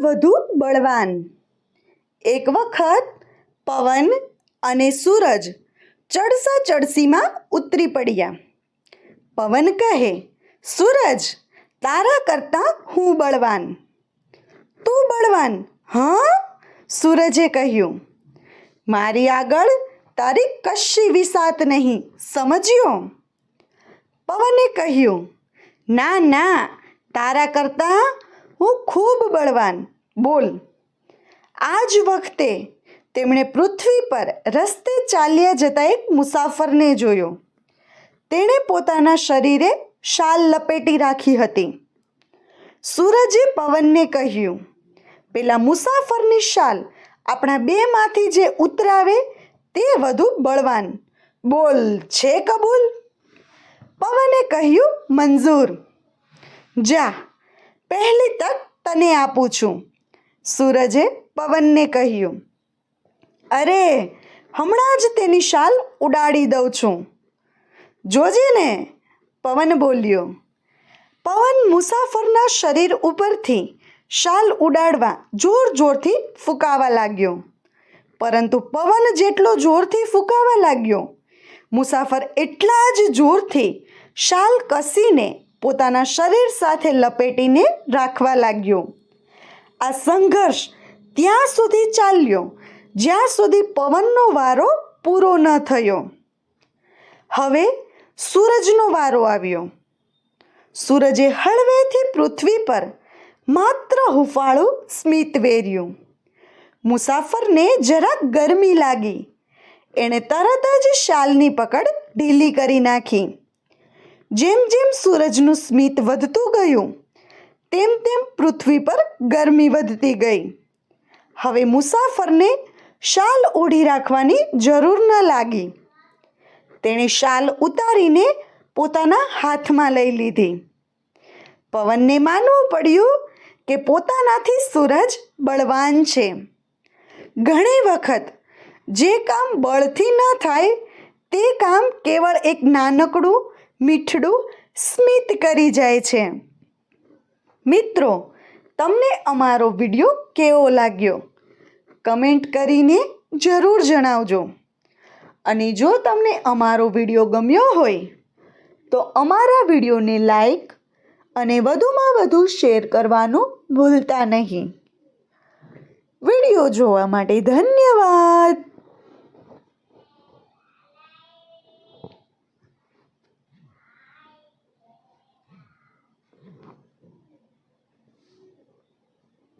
વધુ બળવાન। એક વખત પવન અને સૂરજ ચડસાચડસીમાં ઉતરી પડ્યા। પવન કહે, સૂરજ, તારા કરતાં હું બળવાન। તું બળવાન? હા, સૂરજે કહ્યું, મારી આગળ તારી કશી વિસાત નહીં, સમજ્યો? પવને કહ્યું, ના ના, તારા કરતાં હું ખૂબ બળવાન, બોલ। આ જ વખતે તેમણે પૃથ્વી પર રસ્તે ચાલ્યા જતા એક મુસાફરને જોયો। તેણે પોતાના શરીરે શાલ લપેટી રાખી હતી। સૂરજે પવનને કહ્યું, પેલા મુસાફરની શાલ આપણા બેમાંથી જે ઉતરાવે તે વધુ બળવાન, બોલ, છે કબૂલ? પવને કહ્યું, મંજૂર। જા, પહેલી તક તને આપું છું, સૂરજે પવનને કહ્યું। અરે, હમણાં જ તેની શાલ ઉડાડી દઉં છું, જોજે ને, પવન બોલ્યો। પવન મુસાફરના શરીર ઉપરથી શાલ ઉડાડવા જોર જોરથી ફૂંકાવા લાગ્યો, પરંતુ પવન જેટલો જોરથી ફૂંકાવા લાગ્યો, મુસાફર એટલા જ જોરથી શાલ કસીને પોતાના શરીર સાથે લપેટીને રાખવા લાગ્યો। આ સંઘર્ષ ત્યાં સુધી ચાલ્યો જ્યાં સુધી પવનનો વારો પૂરો ન થયો। હવે સૂરજનો વારો આવ્યો। સૂરજે હળવેથી પૃથ્વી પર માત્ર હુંફાળું સ્મિત વેર્યું। મુસાફરને જરાક ગરમી લાગી। એણે તરત જ શાલની પકડ ઢીલી કરી નાખી। જેમ જેમ સૂરજનું સ્મિત વધતું ગયું તેમ તેમ પૃથ્વી પર ગરમી વધતી ગઈ। હવે મુસાફરને શાલ ઓઢી રાખવાની જરૂર ન લાગી। તેણે શાલ ઉતારીને પોતાના હાથમાં લઈ લીધી। પવનને માનવું પડ્યું કે પોતાનાથી સૂરજ બળવાન છે। ઘણી વખત જે કામ બળથી ન થાય તે કામ કેવળ એક નાનકડું મીઠડું સ્મિત કરી જાય છે। મિત્રો, તમને અમારો વિડીયો કેવો લાગ્યો? કમેન્ટ કરીને જરૂર જણાવજો। અને જો તમને અમારો વિડીયો ગમ્યો હોય તો અમારા વિડીયોને લાઈક અને વધુમાં વધુ શેર કરવાનું ભૂલતા નહીં। વિડીયો જોવા માટે ધન્યવાદ।